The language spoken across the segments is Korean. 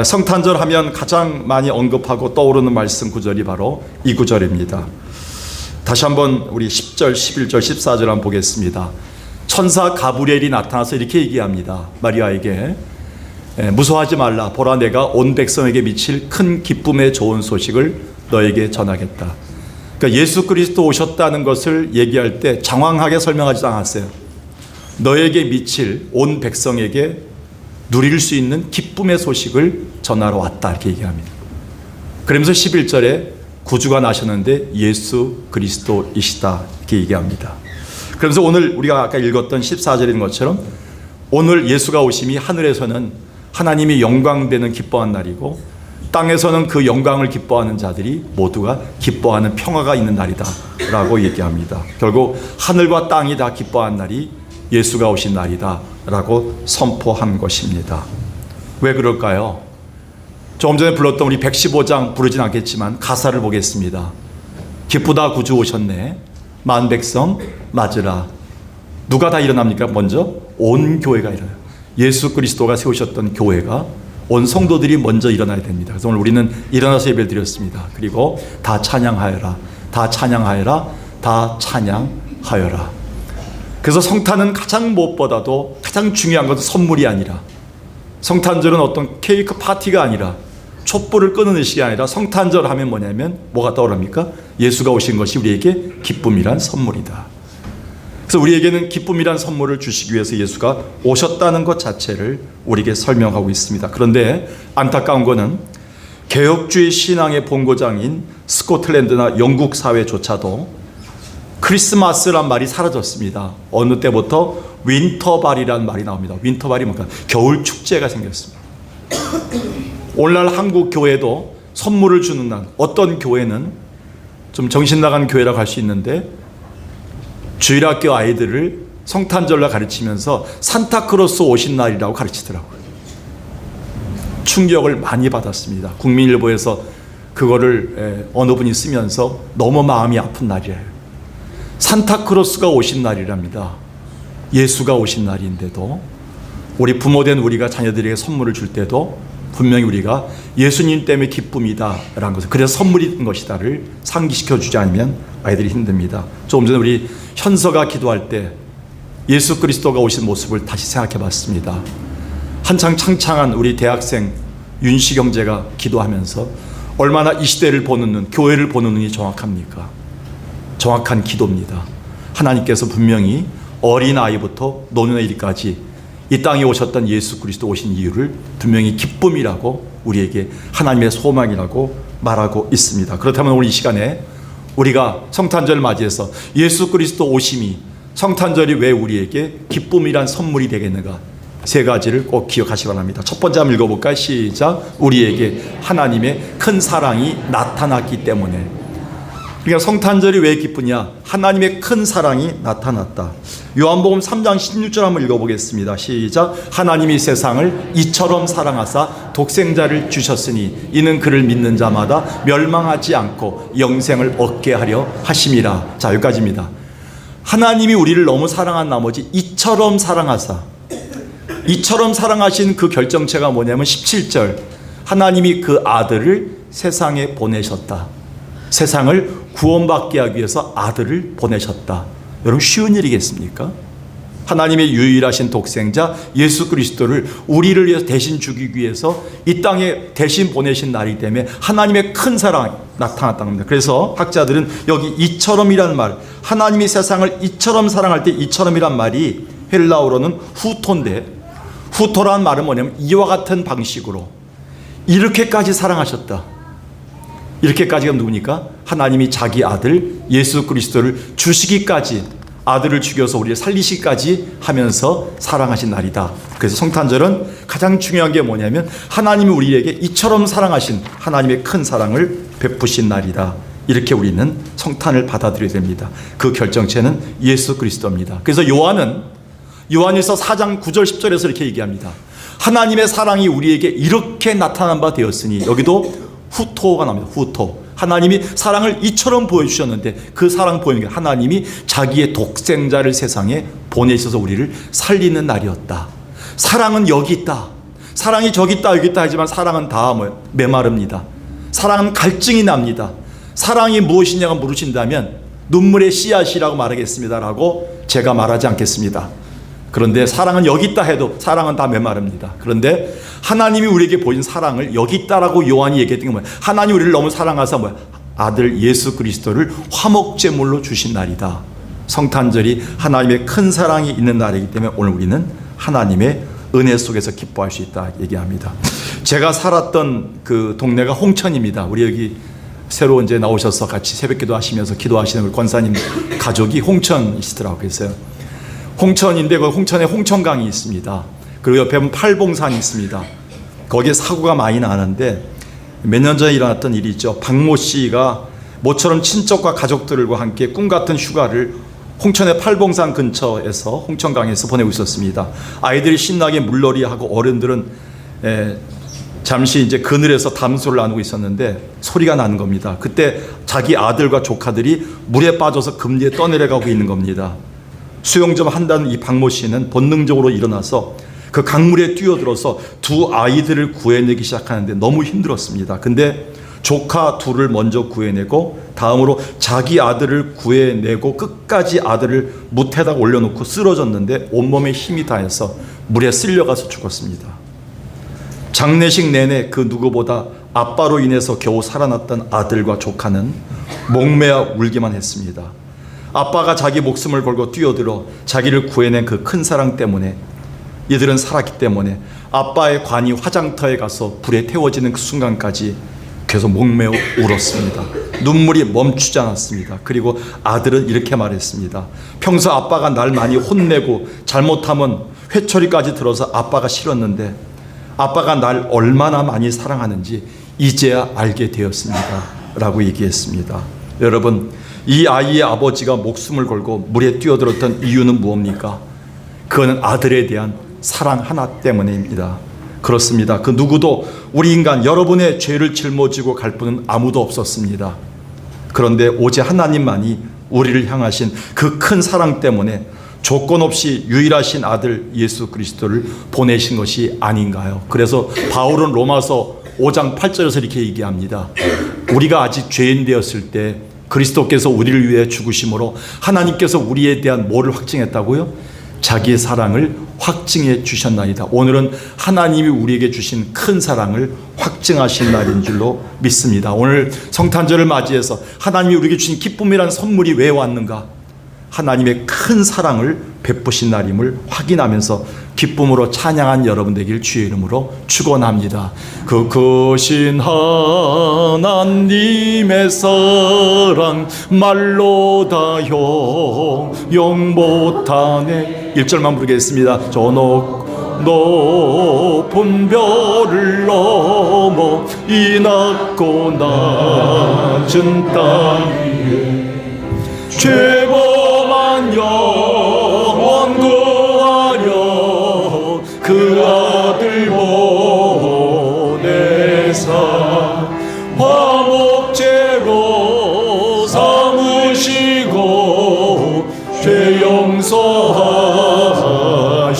성탄절 하면 가장 많이 언급하고 떠오르는 말씀 구절이 바로 이 구절입니다. 다시 한번 우리 10절, 11절, 14절 한번 보겠습니다. 천사 가브리엘이 나타나서 이렇게 얘기합니다. 마리아에게 무서워하지 말라. 보라, 내가 온 백성에게 미칠 큰 기쁨의 좋은 소식을 너에게 전하겠다. 그러니까 예수 그리스도 오셨다는 것을 얘기할 때 장황하게 설명하지 않았어요. 너에게 미칠 온 백성에게 누릴 수 있는 기쁨의 소식을 전하러 왔다, 이렇게 얘기합니다. 그러면서 11절에 구주가 나셨는데 예수 그리스도이시다, 이렇게 얘기합니다. 그러면서 오늘 우리가 아까 읽었던 14절인 것처럼 오늘 예수가 오심이 하늘에서는 하나님이 영광되는 기뻐한 날이고 땅에서는 그 영광을 기뻐하는 자들이 모두가 기뻐하는 평화가 있는 날이다 라고 얘기합니다. 결국 하늘과 땅이 다 기뻐한 날이 예수가 오신 날이다 라고 선포한 것입니다. 왜 그럴까요? 조금 전에 불렀던 우리 115장 부르진 않겠지만 가사를 보겠습니다. 기쁘다 구주 오셨네, 만백성 맞으라. 누가 다 일어납니까? 먼저 온 교회가 일어나요. 예수 그리스도가 세우셨던 교회가, 온 성도들이 먼저 일어나야 됩니다. 그래서 오늘 우리는 일어나서 예배를 드렸습니다. 그리고 다 찬양하여라, 다 찬양하여라, 다 찬양하여라. 그래서 성탄은 가장 무엇보다도 가장 중요한 것은 선물이 아니라, 성탄절은 어떤 케이크 파티가 아니라, 촛불을 끄는 의식이 아니라, 성탄절 하면 뭐냐면 뭐가 떠오릅니까? 예수가 오신 것이 우리에게 기쁨이란 선물이다. 그래서 우리에게는 기쁨이란 선물을 주시기 위해서 예수가 오셨다는 것 자체를 우리에게 설명하고 있습니다. 그런데 안타까운 것은 개혁주의 신앙의 본고장인 스코틀랜드나 영국 사회조차도 크리스마스란 말이 사라졌습니다. 어느 때부터 윈터발이라는 말이 나옵니다. 윈터발이 뭔가 겨울 축제가 생겼습니다. 오늘날 한국 교회도 선물을 주는 날, 어떤 교회는 좀 정신 나간 교회라고 할 수 있는데 주일학교 아이들을 성탄절로 가르치면서 산타크로스 오신 날이라고 가르치더라고요. 충격을 많이 받았습니다. 국민일보에서 그거를 어느 분이 쓰면서 너무 마음이 아픈 날이에요. 산타크로스가 오신 날이랍니다. 예수가 오신 날인데도 우리 부모된 우리가 자녀들에게 선물을 줄 때도 분명히 우리가 예수님 때문에 기쁨이다 라는 것을, 그래서 선물인 것이다를 상기시켜 주지 않으면 아이들이 힘듭니다. 조금 전에 우리 현서가 기도할 때 예수 그리스도가 오신 모습을 다시 생각해 봤습니다. 한창 창창한 우리 대학생 윤식 형제가 기도하면서 얼마나 이 시대를 보는 눈, 교회를 보는 눈이 정확합니까? 정확한 기도입니다. 하나님께서 분명히 어린아이부터 노년아이까지 이 땅에 오셨던 예수 그리스도 오신 이유를 분명히 기쁨이라고, 우리에게 하나님의 소망이라고 말하고 있습니다. 그렇다면 오늘 이 시간에 우리가 성탄절을 맞이해서 예수 그리스도 오심이, 성탄절이 왜 우리에게 기쁨이란 선물이 되겠는가, 세 가지를 꼭 기억하시기 바랍니다. 첫 번째 한번 읽어볼까요? 시작. 우리에게 하나님의 큰 사랑이 나타났기 때문에. 그러니까 성탄절이 왜 기쁘냐? 하나님의 큰 사랑이 나타났다. 요한복음 3장 16절 한번 읽어보겠습니다. 시작. 하나님이 세상을 이처럼 사랑하사 독생자를 주셨으니 이는 그를 믿는 자마다 멸망하지 않고 영생을 얻게 하려 하심이라. 자, 여기까지입니다. 하나님이 우리를 너무 사랑한 나머지 이처럼 사랑하사, 이처럼 사랑하신 그 결정체가 뭐냐면 17절. 하나님이 그 아들을 세상에 보내셨다. 세상을 구원받게 하기 위해서 아들을 보내셨다. 여러분, 쉬운 일이겠습니까? 하나님의 유일하신 독생자 예수 그리스도를 우리를 위해서 대신 죽이기 위해서 이 땅에 대신 보내신 날이기 때문에 하나님의 큰 사랑이 나타났다는 겁니다. 그래서 학자들은 여기 이처럼이라는 말, 하나님이 세상을 이처럼 사랑할 때 이처럼이란 말이 헬라어로는 후토인데, 후토란 말은 뭐냐면 이와 같은 방식으로 이렇게까지 사랑하셨다. 이렇게까지가 누구니까? 하나님이 자기 아들 예수 그리스도를 주시기까지, 아들을 죽여서 우리를 살리시기까지 하면서 사랑하신 날이다. 그래서 성탄절은 가장 중요한 게 뭐냐면 하나님이 우리에게 이처럼 사랑하신 하나님의 큰 사랑을 베푸신 날이다. 이렇게 우리는 성탄을 받아들여야 됩니다. 그 결정체는 예수 그리스도입니다. 그래서 요한일서 4장 9절 10절에서 이렇게 얘기합니다. 하나님의 사랑이 우리에게 이렇게 나타난 바 되었으니, 여기도 후토가 나옵니다. 후토. 하나님이 사랑을 이처럼 보여주셨는데 그 사랑 보이는 게 하나님이 자기의 독생자를 세상에 보내셔서 우리를 살리는 날이었다. 사랑은 여기 있다. 사랑이 저기 있다 여기 있다 하지만 사랑은 다 메마릅니다. 사랑은 갈증이 납니다. 사랑이 무엇이냐고 물으신다면 눈물의 씨앗이라고 말하겠습니다라고 제가 말하지 않겠습니다. 그런데 사랑은 여기 있다 해도 사랑은 다 메마릅니다. 그런데 하나님이 우리에게 보인 사랑을 여기 있다라고 요한이 얘기했던 게 뭐예요? 하나님 우리를 너무 사랑하사 뭐야? 아들 예수 그리스도를 화목제물로 주신 날이다. 성탄절이 하나님의 큰 사랑이 있는 날이기 때문에 오늘 우리는 하나님의 은혜 속에서 기뻐할 수 있다 얘기합니다. 제가 살았던 그 동네가 홍천입니다. 우리 여기 새로 이제 나오셔서 같이 새벽기도 하시면서 기도하시는 우리 권사님 가족이 홍천이시더라고요. 그래서 홍천인데 그 홍천에 홍천강이 있습니다. 그리고 옆에 보면 팔봉산이 있습니다. 거기에 사고가 많이 나는데 몇 년 전에 일어났던 일이 있죠. 박모 씨가 모처럼 친척과 가족들과 함께 꿈같은 휴가를 홍천의 팔봉산 근처에서 홍천강에서 보내고 있었습니다. 아이들이 신나게 물놀이하고 어른들은 잠시 이제 그늘에서 담소를 나누고 있었는데 소리가 나는 겁니다. 그때 자기 아들과 조카들이 물에 빠져서 금리에 떠내려가고 있는 겁니다. 수영 좀 한다는 이 박모 씨는 본능적으로 일어나서 그 강물에 뛰어들어서 두 아이들을 구해내기 시작하는데 너무 힘들었습니다. 근데 조카 둘을 먼저 구해내고 다음으로 자기 아들을 구해내고 끝까지 아들을 묻에다 올려놓고 쓰러졌는데 온몸에 힘이 다해서 물에 쓸려가서 죽었습니다. 장례식 내내 그 누구보다 아빠로 인해서 겨우 살아났던 아들과 조카는 목매어 울기만 했습니다. 아빠가 자기 목숨을 걸고 뛰어들어 자기를 구해낸 그 큰 사랑 때문에 이들은 살았기 때문에 아빠의 관이 화장터에 가서 불에 태워지는 그 순간까지 계속 목매어 울었습니다. 눈물이 멈추지 않았습니다. 그리고 아들은 이렇게 말했습니다. 평소 아빠가 날 많이 혼내고 잘못하면 회초리까지 들어서 아빠가 싫었는데 아빠가 날 얼마나 많이 사랑하는지 이제야 알게 되었습니다 라고 얘기했습니다. 여러분, 이 아이의 아버지가 목숨을 걸고 물에 뛰어들었던 이유는 무엇입니까? 그거는 아들에 대한 사랑 하나 때문입니다. 그렇습니다. 그 누구도 우리 인간 여러분의 죄를 짊어지고 갈 분은 아무도 없었습니다. 그런데 오직 하나님만이 우리를 향하신 그 큰 사랑 때문에 조건 없이 유일하신 아들 예수 그리스도를 보내신 것이 아닌가요? 그래서 바울은 로마서 5장 8절에서 이렇게 얘기합니다. 우리가 아직 죄인 되었을 때 그리스도께서 우리를 위해 죽으심으로 하나님께서 우리에 대한 뭐를 확증했다고요? 자기의 사랑을 확증해 주셨나이다. 오늘은 하나님이 우리에게 주신 큰 사랑을 확증하신 날인 줄로 믿습니다. 오늘 성탄절을 맞이해서 하나님이 우리에게 주신 기쁨이란 선물이 왜 왔는가? 하나님의 큰 사랑을 베푸신 날임을 확인하면서 기쁨으로 찬양한 여러분 되길 주의 이름으로 축원합니다. 그 크신 하나님의 사랑 말로 다 형용 못하네. 1절만 부르겠습니다. 저 높은 별을 넘어 이 낮고 낮은 땅 위에 죄범한 영혼 구하려 그 아들 보내사 화목제로 삼으시고 죄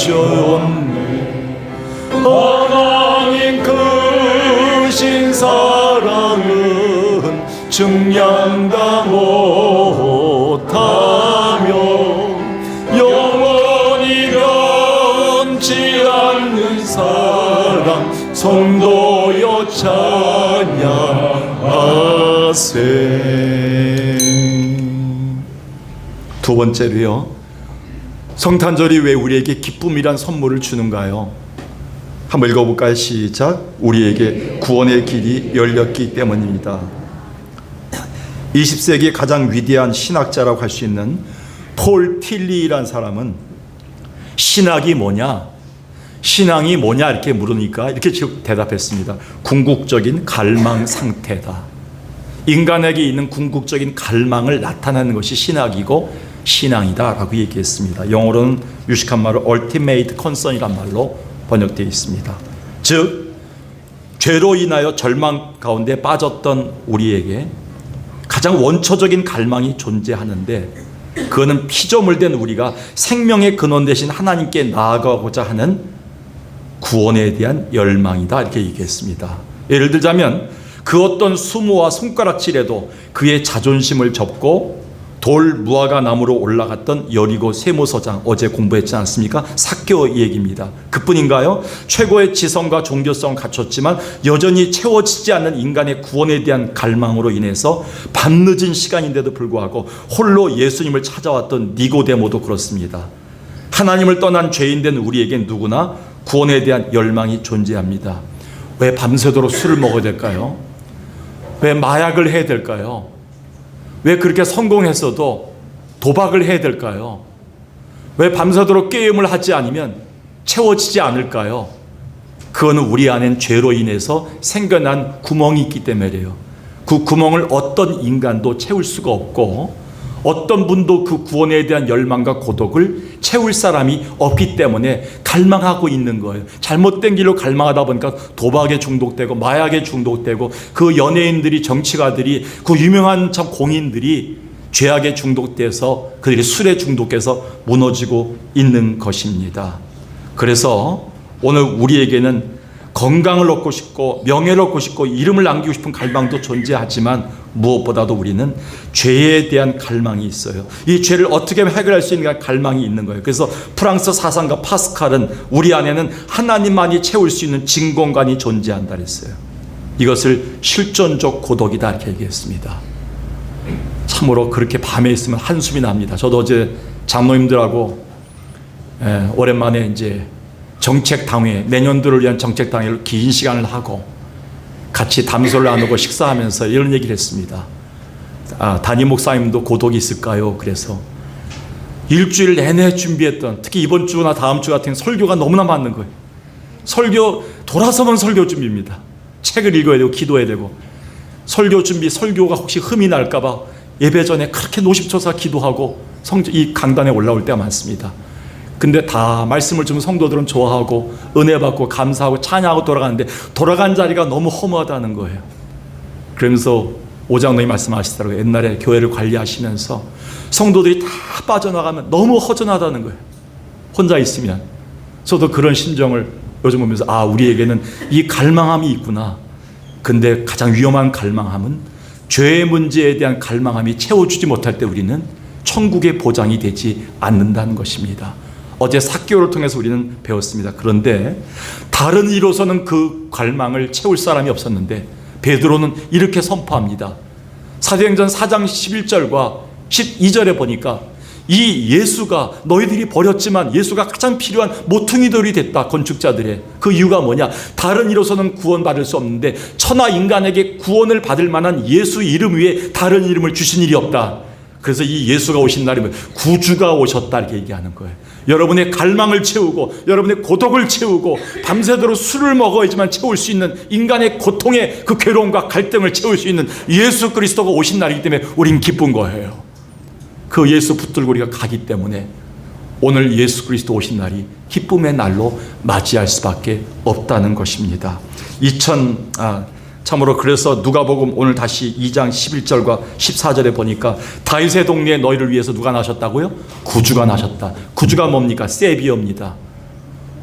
용서하셨네. 하나님 크신 사랑은 증량다 못하며 영원히 변치 않는 사랑 성도여 찬양하세. 두 번째로요, 성탄절이 왜 우리에게 기쁨이란 선물을 주는가요? 한번 읽어볼까요? 시작. 우리에게 구원의 길이 열렸기 때문입니다. 20세기 가장 위대한 신학자라고 할 수 있는 폴 틸리라는 사람은 신학이 뭐냐? 신앙이 뭐냐? 이렇게 물으니까 이렇게 대답했습니다. 궁극적인 갈망 상태다. 인간에게 있는 궁극적인 갈망을 나타내는 것이 신학이고 신앙이다 라고 얘기했습니다. 영어로는 유식한 말로 ultimate concern이란 말로 번역되어 있습니다. 즉 죄로 인하여 절망 가운데 빠졌던 우리에게 가장 원초적인 갈망이 존재하는데 그거는 피조물된 우리가 생명의 근원 되신 하나님께 나아가고자 하는 구원에 대한 열망이다 이렇게 얘기했습니다. 예를 들자면 그 어떤 수모와 손가락질에도 그의 자존심을 접고 돌 무화과 나무로 올라갔던 여리고 세모서장, 어제 공부했지 않습니까? 삭개오 얘기입니다. 그뿐인가요? 최고의 지성과 종교성을 갖췄지만 여전히 채워지지 않는 인간의 구원에 대한 갈망으로 인해서 밤늦은 시간인데도 불구하고 홀로 예수님을 찾아왔던 니고데모도 그렇습니다. 하나님을 떠난 죄인 된 우리에겐 누구나 구원에 대한 열망이 존재합니다. 왜 밤새도록 술을 먹어야 될까요? 왜 마약을 해야 될까요? 왜 그렇게 성공했어도 도박을 해야 될까요? 왜 밤새도록 게임을 하지 않으면 채워지지 않을까요? 그거는 우리 안엔 죄로 인해서 생겨난 구멍이 있기 때문이에요. 그 구멍을 어떤 인간도 채울 수가 없고 어떤 분도 그 구원에 대한 열망과 고독을 채울 사람이 없기 때문에 갈망하고 있는 거예요. 잘못된 길로 갈망하다 보니까 도박에 중독되고 마약에 중독되고 그 연예인들이, 정치가들이, 그 유명한 참 공인들이 죄악에 중독돼서 그들이 술에 중독해서 무너지고 있는 것입니다. 그래서 오늘 우리에게는 건강을 얻고 싶고 명예를 얻고 싶고 이름을 남기고 싶은 갈망도 존재하지만 무엇보다도 우리는 죄에 대한 갈망이 있어요. 이 죄를 어떻게 하면 해결할 수 있는가 갈망이 있는 거예요. 그래서 프랑스 사상가 파스칼은 우리 안에는 하나님만이 채울 수 있는 진공관이 존재한다 그랬어요. 이것을 실존적 고독이다 이렇게 얘기했습니다. 참으로 그렇게 밤에 있으면 한숨이 납니다. 저도 어제 장로님들하고 오랜만에 이제 정책당회, 내년도를 위한 정책당회를 긴 시간을 하고 같이 담소를 나누고 식사하면서 이런 얘기를 했습니다. 담임 목사님도 고독이 있을까요? 그래서 일주일 내내 준비했던, 특히 이번 주나 다음 주 같은 설교가 너무나 많은 거예요. 설교 돌아서면 설교 준비입니다. 책을 읽어야 되고 기도해야 되고 설교 준비, 설교가 혹시 흠이 날까 봐 예배 전에 그렇게 노심초사 기도하고 이 강단에 올라올 때가 많습니다. 근데 다 말씀을 좀 성도들은 좋아하고 은혜 받고 감사하고 찬양하고 돌아가는데 돌아간 자리가 너무 허무하다는 거예요. 그러면서 오장로님 말씀하시더라고요. 옛날에 교회를 관리하시면서 성도들이 다 빠져나가면 너무 허전하다는 거예요. 혼자 있으면. 저도 그런 심정을 요즘 보면서 우리에게는 이 갈망함이 있구나. 근데 가장 위험한 갈망함은 죄의 문제에 대한 갈망함이 채워주지 못할 때 우리는 천국의 보장이 되지 않는다는 것입니다. 어제 삭개오를 통해서 우리는 배웠습니다. 그런데 다른 이로서는 그 갈망을 채울 사람이 없었는데 베드로는 이렇게 선포합니다. 사도행전 4장 11절과 12절에 보니까 이 예수가 너희들이 버렸지만 예수가 가장 필요한 모퉁이 돌이 됐다. 건축자들의 그 이유가 뭐냐? 다른 이로서는 구원받을 수 없는데 천하 인간에게 구원을 받을 만한 예수 이름 위에 다른 이름을 주신 일이 없다. 그래서 이 예수가 오신 날이면 구주가 오셨다 이렇게 얘기하는 거예요. 여러분의 갈망을 채우고 여러분의 고독을 채우고 밤새도록 술을 먹어야지만 채울 수 있는 인간의 고통의 그 괴로움과 갈등을 채울 수 있는 예수 그리스도가 오신 날이기 때문에 우린 기쁜 거예요. 그 예수 붙들고 우리가 가기 때문에 오늘 예수 그리스도 오신 날이 기쁨의 날로 맞이할 수밖에 없다는 것입니다. 참으로 그래서 누가복음 오늘 다시 2장 11절과 14절에 보니까 다윗의 동네에 너희를 위해서 누가 나셨다고요? 구주가 나셨다. 구주가 뭡니까? 세비어입니다.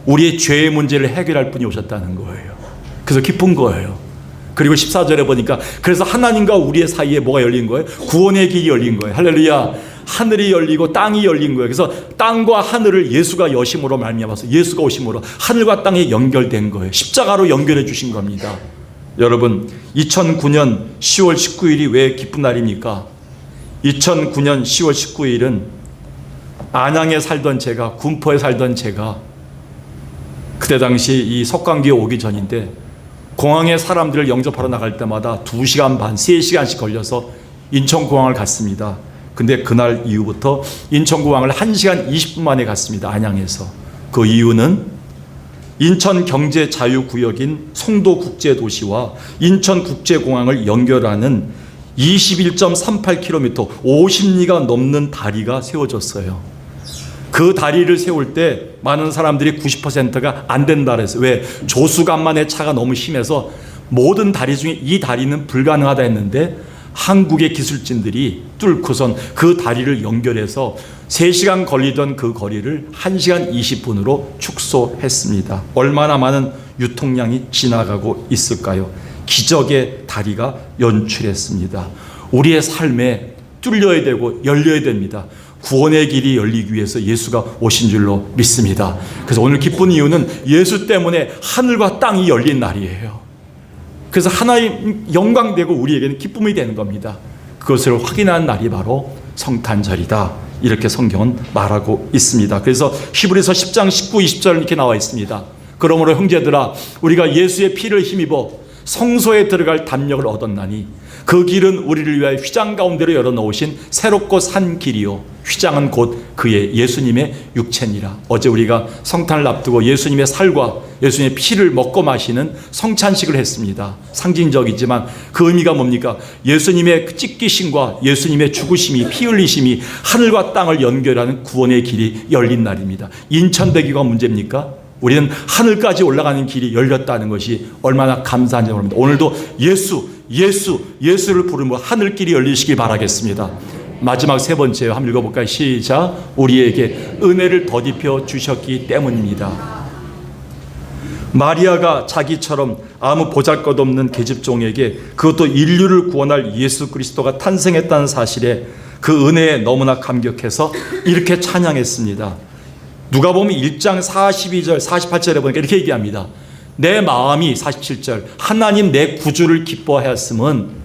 우리의 죄의 문제를 해결할 분이 오셨다는 거예요. 그래서 기쁜 거예요. 그리고 14절에 보니까 그래서 하나님과 우리의 사이에 뭐가 열린 거예요? 구원의 길이 열린 거예요. 할렐루야. 하늘이 열리고 땅이 열린 거예요. 그래서 땅과 하늘을 예수가 여심으로 말미암아서 예수가 오심으로 하늘과 땅이 연결된 거예요. 십자가로 연결해 주신 겁니다. 여러분 2009년 10월 19일이 왜 기쁜 날입니까? 2009년 10월 19일은 안양에 살던 제가, 군포에 살던 제가 그때 당시 이 석관기에 오기 전인데 공항에 사람들을 영접하러 나갈 때마다 2시간 반, 3시간씩 걸려서 인천공항을 갔습니다. 근데 그날 이후부터 인천공항을 1시간 20분 만에 갔습니다. 안양에서. 그 이유는 인천경제자유구역인 송도국제도시와 인천국제공항을 연결하는 21.38km 50리가 넘는 다리가 세워졌어요. 그 다리를 세울 때 많은 사람들이 90%가 안 된다 그랬어요. 왜? 조수간만의 차가 너무 심해서 모든 다리 중에 이 다리는 불가능하다 했는데 한국의 기술진들이 뚫고선 그 다리를 연결해서 3시간 걸리던 그 거리를 1시간 20분으로 축소했습니다. 얼마나 많은 유통량이 지나가고 있을까요? 기적의 다리가 연출했습니다. 우리의 삶에 뚫려야 되고 열려야 됩니다. 구원의 길이 열리기 위해서 예수가 오신 줄로 믿습니다. 그래서 오늘 기쁜 이유는 예수 때문에 하늘과 땅이 열린 날이에요. 그래서 하나님 영광되고 우리에게는 기쁨이 되는 겁니다. 그것을 확인한 날이 바로 성탄절이다. 이렇게 성경은 말하고 있습니다. 그래서 히브리서 10장 19, 20절 이렇게 나와 있습니다. 그러므로 형제들아 우리가 예수의 피를 힘입어 성소에 들어갈 담력을 얻었나니 그 길은 우리를 위하여 휘장 가운데로 열어놓으신 새롭고 산 길이요 휘장은 곧 그의 예수님의 육체니라. 어제 우리가 성탄을 앞두고 예수님의 살과 예수님의 피를 먹고 마시는 성찬식을 했습니다. 상징적이지만 그 의미가 뭡니까? 예수님의 찢기심과 예수님의 죽으심이 피 흘리심이 하늘과 땅을 연결하는 구원의 길이 열린 날입니다. 인천대교가 문제입니까? 우리는 하늘까지 올라가는 길이 열렸다는 것이 얼마나 감사한지 모릅니다. 오늘도 예수를 부르며 하늘길이 열리시길 바라겠습니다. 마지막 3번째요. 한번 읽어볼까요? 시작. 우리에게 은혜를 더디펴 주셨기 때문입니다. 마리아가 자기처럼 아무 보잘것없는 계집종에게 그것도 인류를 구원할 예수 그리스도가 탄생했다는 사실에 그 은혜에 너무나 감격해서 이렇게 찬양했습니다. 누가복음 1장 42절 48절에 보니까 이렇게 얘기합니다. 내 마음이 47절 하나님 내 구주를 기뻐하였음은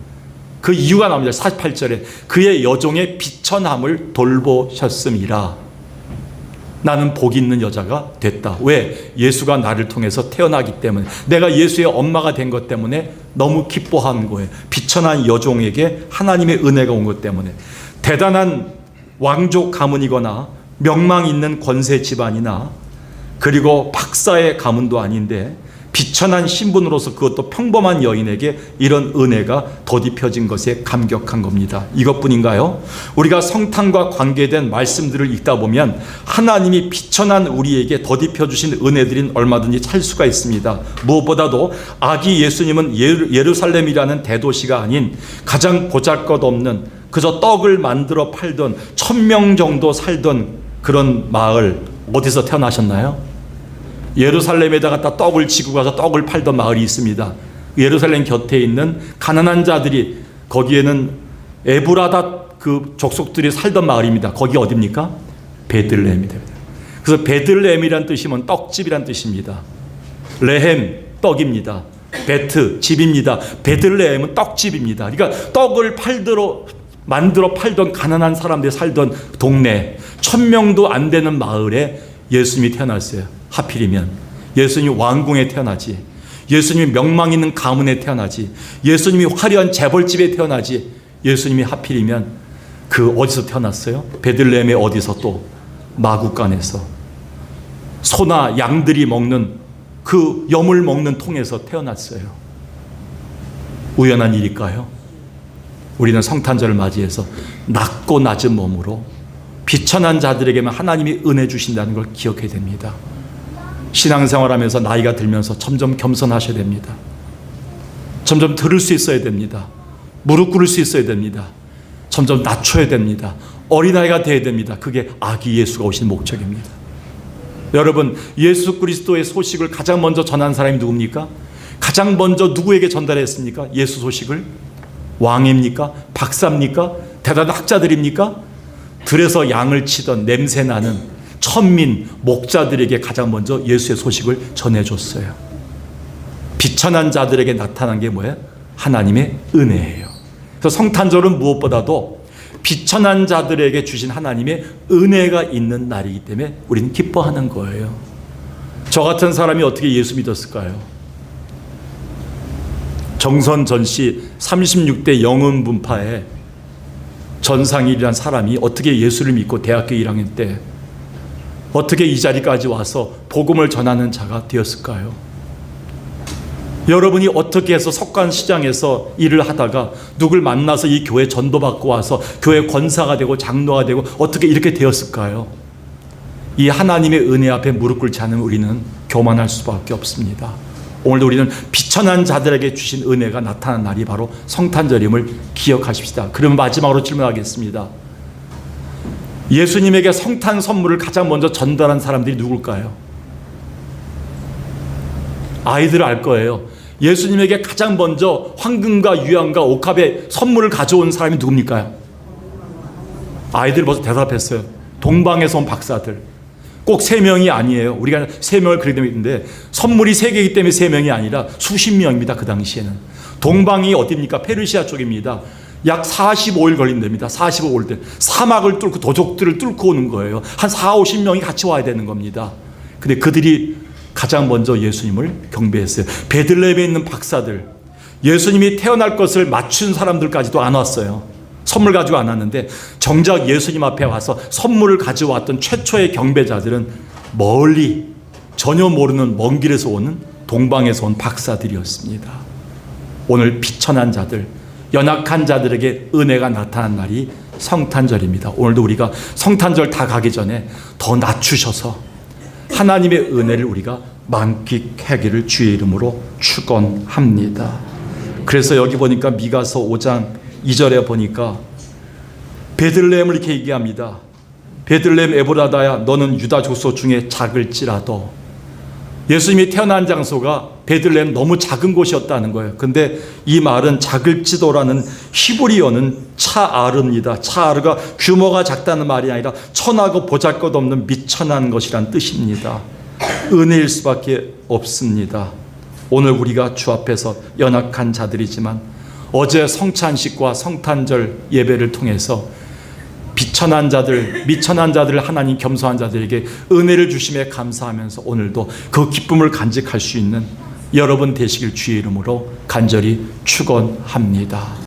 그 이유가 나옵니다. 48절에 그의 여종의 비천함을 돌보셨음이라. 나는 복 있는 여자가 됐다. 왜? 예수가 나를 통해서 태어나기 때문에, 내가 예수의 엄마가 된 것 때문에 너무 기뻐하는 거예요. 비천한 여종에게 하나님의 은혜가 온 것 때문에. 대단한 왕족 가문이거나 명망 있는 권세 집안이나 그리고 박사의 가문도 아닌데 비천한 신분으로서 그것도 평범한 여인에게 이런 은혜가 더디펴진 것에 감격한 겁니다. 이것뿐인가요? 우리가 성탄과 관계된 말씀들을 읽다 보면 하나님이 비천한 우리에게 더디펴 주신 은혜들은 얼마든지 찾을 수가 있습니다. 무엇보다도 아기 예수님은 예루살렘이라는 대도시가 아닌 가장 보잘것없는 그저 떡을 만들어 팔던 1000명 정도 살던 그런 마을, 어디서 태어나셨나요? 예루살렘에다 갖다 떡을 지고 가서 떡을 팔던 마을이 있습니다. 예루살렘 곁에 있는 가난한 자들이, 거기에는 에브라다 그 족속들이 살던 마을입니다. 거기 어디입니까? 베들레헴입니다. 그래서 베들레헴이란 뜻이 면 떡집이란 뜻입니다. 레헴, 떡입니다. 베트, 집입니다. 베들레헴은 떡집입니다. 그러니까 떡을 만들어 팔던 가난한 사람들이 살던 동네, 1000명도 안 되는 마을에 예수님이 태어났어요. 하필이면 예수님이 왕궁에 태어나지, 예수님이 명망 있는 가문에 태어나지, 예수님이 화려한 재벌집에 태어나지, 예수님이 하필이면 그 어디서 태어났어요? 베들레헴의 어디서? 또 마구간에서 소나 양들이 먹는 그 염을 먹는 통에서 태어났어요. 우연한 일일까요? 우리는 성탄절을 맞이해서 낮고 낮은 몸으로 비천한 자들에게만 하나님이 은혜 주신다는 걸 기억해야 됩니다. 신앙생활하면서 나이가 들면서 점점 겸손하셔야 됩니다. 점점 들을 수 있어야 됩니다. 무릎 꿇을 수 있어야 됩니다. 점점 낮춰야 됩니다. 어린아이가 되어야 됩니다. 그게 아기 예수가 오신 목적입니다. 여러분, 예수 그리스도의 소식을 가장 먼저 전한 사람이 누굽니까? 가장 먼저 누구에게 전달했습니까? 예수 소식을? 왕입니까? 박사입니까? 대단한 학자들입니까? 들에서 양을 치던 냄새나는 천민 목자들에게 가장 먼저 예수의 소식을 전해줬어요. 비천한 자들에게 나타난 게 뭐예요? 하나님의 은혜예요. 그래서 성탄절은 무엇보다도 비천한 자들에게 주신 하나님의 은혜가 있는 날이기 때문에 우리는 기뻐하는 거예요. 저 같은 사람이 어떻게 예수 믿었을까요? 정선 전시 36대 영음분파에 전상일이라는 사람이 어떻게 예수를 믿고 대학교 1학년 때 어떻게 이 자리까지 와서 복음을 전하는 자가 되었을까요? 여러분이 어떻게 해서 석관시장에서 일을 하다가 누굴 만나서 이 교회 전도받고 와서 교회 권사가 되고 장로가 되고 어떻게 이렇게 되었을까요? 이 하나님의 은혜 앞에 무릎 꿇지 않으면 우리는 교만할 수밖에 없습니다. 오늘도 우리는 비천한 자들에게 주신 은혜가 나타난 날이 바로 성탄절임을 기억하십시다. 그러면 마지막으로 질문하겠습니다. 예수님에게 성탄 선물을 가장 먼저 전달한 사람들이 누굴까요? 아이들 알 거예요. 예수님에게 가장 먼저 황금과 유향과 옥합의 선물을 가져온 사람이 누굽니까? 아이들 벌써 대답했어요. 동방에서 온 박사들. 꼭 3명이 아니에요. 우리가 3명을 그리게 되어 있는데 선물이 3개이기 때문에 3명이 아니라 수십 명입니다. 그 당시에는. 동방이 어디입니까? 페르시아 쪽입니다. 약 45일 걸린답니다. 45일 때 사막을 뚫고 도적들을 뚫고 오는 거예요. 한 40-50명이 같이 와야 되는 겁니다. 근데 그들이 가장 먼저 예수님을 경배했어요. 베들레헴에 있는 박사들, 예수님이 태어날 것을 맞춘 사람들까지도 안 왔어요. 선물 가지고 안 왔는데 정작 예수님 앞에 와서 선물을 가져왔던 최초의 경배자들은 멀리 전혀 모르는 먼 길에서 오는 동방에서 온 박사들이었습니다. 오늘 비천한 자들, 연약한 자들에게 은혜가 나타난 날이 성탄절입니다. 오늘도 우리가 성탄절 다 가기 전에 더 낮추셔서 하나님의 은혜를 우리가 만끽하기를 주의 이름으로 축원합니다. 그래서 여기 보니까 미가서 5장 2절에 보니까 베들레헴을 이렇게 얘기합니다. 베들레헴 에브라다야 너는 유다 족속 중에 작을지라도. 예수님이 태어난 장소가 베들레헴 너무 작은 곳이었다는 거예요. 근데 이 말은 작을지도라는 히브리어는 차아르입니다. 차아르가 규모가 작다는 말이 아니라 천하고 보잘것없는 미천한 것이란 뜻입니다. 은혜일 수밖에 없습니다. 오늘 우리가 주 앞에서 연약한 자들이지만 어제 성찬식과 성탄절 예배를 통해서 비천한 자들, 미천한 자들, 하나님 겸손한 자들에게 은혜를 주심에 감사하면서 오늘도 그 기쁨을 간직할 수 있는 여러분 되시길 주의 이름으로 간절히 축원합니다.